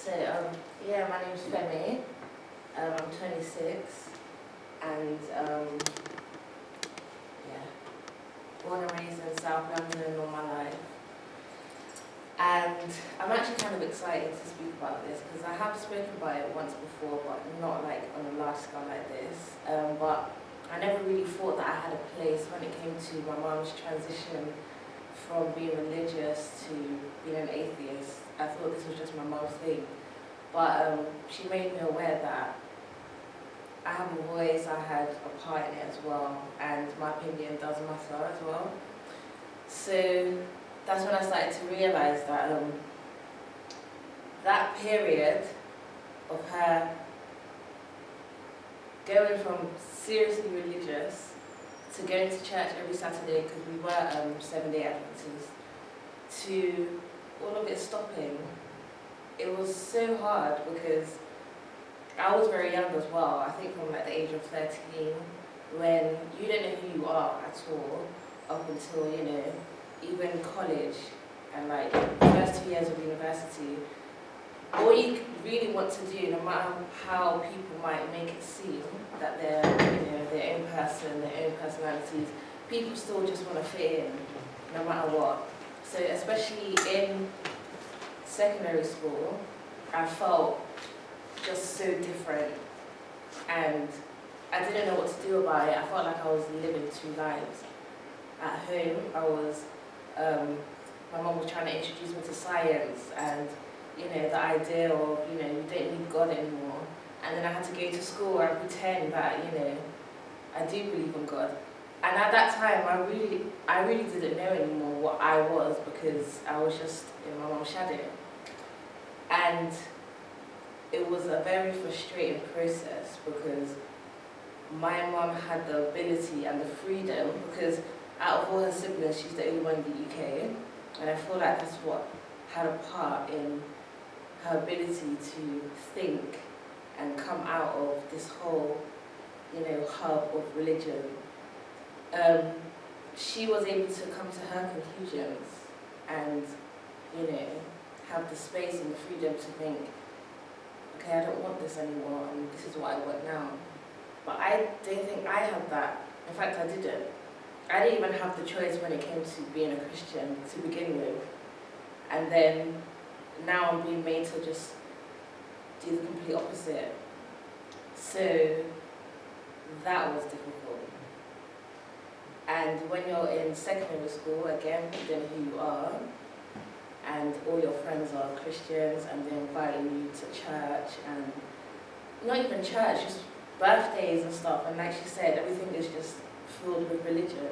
Yeah, my name's Femi. I'm 26, and yeah, born and raised in South London all my life. And I'm actually kind of excited to speak about this because I have spoken about it once before, but not like on a large scale like this. But I never really thought that I had a place when it came to my mom's transition from being religious to being an atheist. I thought this was just my mom's thing. But she made me aware that I have a voice, I had a part in it as well, and my opinion does matter as well. So that's when I started to realise that that period of her going from seriously religious to going to church every Saturday, because we were Seventh Day Adventist, to all of it stopping, it was so hard because I was very young as well. I think from like the age of 13, when you don't know who you are at all, up until, you know, even college and like the first 2 years of university, all you really want to do, no matter how people might make it seem that they're, you know, their own person, their own personalities, people still just want to fit in, no matter what. So especially in secondary school, I felt just so different, and I didn't know what to do about it. I felt like I was living two lives. At home, my mum was trying to introduce me to science and, you know, the idea of, you know, you don't need God anymore. And then I had to go to school and pretend that, you know, I do believe in God. And at that time, I really didn't know anymore what I was, because I was just in my mum's shadow. And it was a very frustrating process because my mum had the ability and the freedom, because out of all her siblings, she's the only one in the UK, and I feel like that's what had a part in her ability to think and come out of this whole, you know, hub of religion. She was able to come to her conclusions and, you know, have the space and the freedom to think, okay, I don't want this anymore, and this is what I want now. But I don't think I had that. In fact, I didn't. I didn't even have the choice when it came to being a Christian to begin with. And then now I'm being made to just do the complete opposite. So that was difficult. And when you're in secondary school, again, you don't know who you are, and all your friends are Christians, and they're inviting you to church, and not even church, just birthdays and stuff. And like she said, everything is just filled with religion.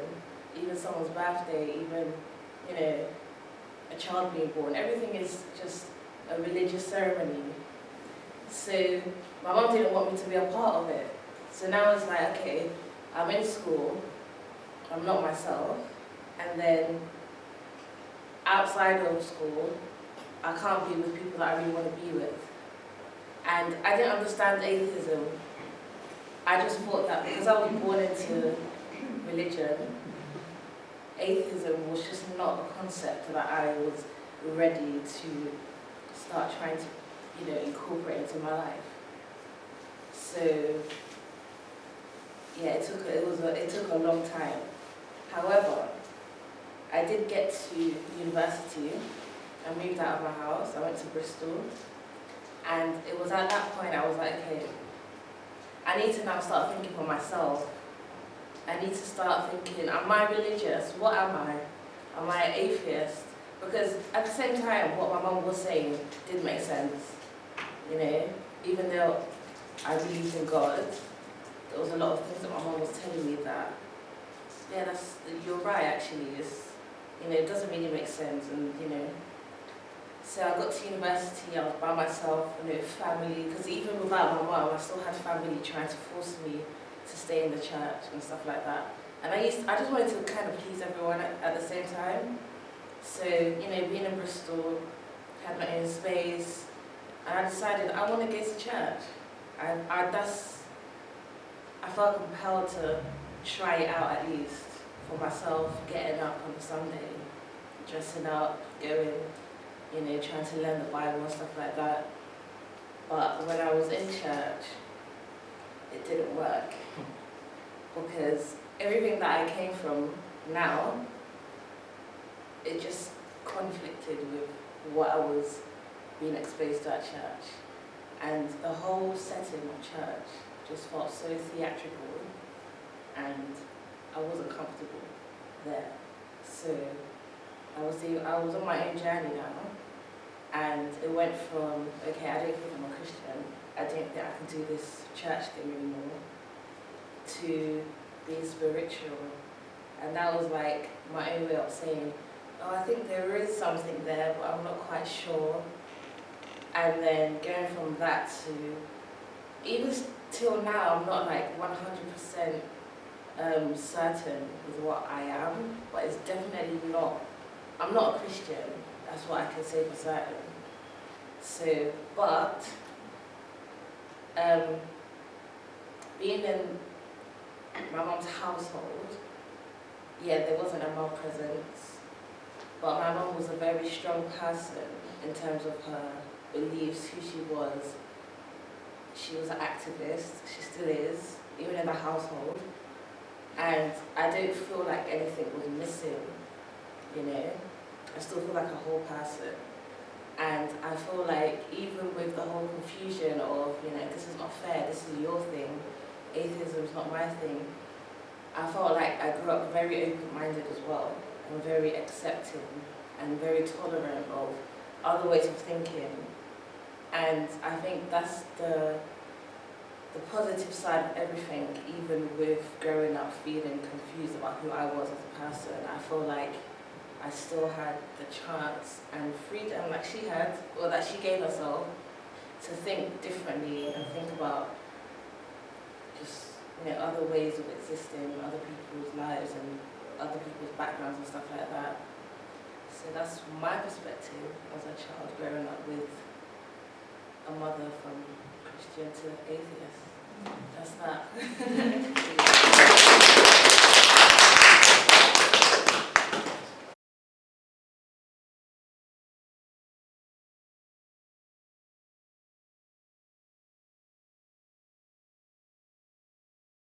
Even someone's birthday, even, you know, a child being born, everything is just a religious ceremony. So my mum didn't want me to be a part of it. So now it's like, okay, I'm in school, I'm not myself, and then outside of school, I can't be with people that I really want to be with. And I didn't understand atheism. I just thought that because I was born into religion, atheism was just not a concept that I was ready to start trying to, you know, incorporate into my life. So yeah, it took a long time. However, I did get to university. I moved out of my house. I went to Bristol, and it was at that point I was like, okay, I need to now start thinking for myself. I need to start thinking, am I religious? What am I? Am I an atheist? Because at the same time, what my mum was saying did make sense. You know, even though I believed in God, there was a lot of things that my mum was telling me that, yeah, you're right actually. You know, it doesn't really make sense, and you know. So I got to university, I was by myself, you know, family, because even without my mum, I still had family trying to force me to stay in the church and stuff like that. And I just wanted to kind of please everyone at the same time. So, you know, being in Bristol, had my own space, and I decided I want to go to church. I felt compelled to try it out at least for myself, getting up on a Sunday, dressing up, going, you know, trying to learn the Bible and stuff like that. But when I was in church, it didn't work. Because everything that I came from now, it just conflicted with what I was being exposed to at church. And the whole setting of church just felt so theatrical, and I wasn't comfortable there. So I was on my own journey now, and it went from, okay, I don't think I'm a Christian, I don't think I can do this church thing anymore, to being spiritual. And that was like my own way of saying, oh, I think there is something there, but I'm not quite sure. And then going from that to, even till now, I'm not like 100% certain with what I am, but it's definitely not, I'm not a Christian, that's what I can say for certain. So, but, being in my mom's household, yeah, there wasn't a mom presence, but my mom was a very strong person in terms of her beliefs, who she was. She was an activist, she still is, even in the household. And I don't feel like anything was missing, you know. I still feel like a whole person. And I feel like even with the whole confusion of, you know, this is not fair, this is your thing, atheism is not my thing, I felt like I grew up very open-minded as well, and very accepting and very tolerant of other ways of thinking. And I think that's the positive side of everything, even with growing up feeling confused about who I was as a person. I feel like I still had the chance and freedom like she had, or that she gave herself, to think differently and think about just, you know, other ways of existing, other people's lives and other people's backgrounds and stuff like that. So that's my perspective as a child growing up with a mother from Christian to atheist. That's that.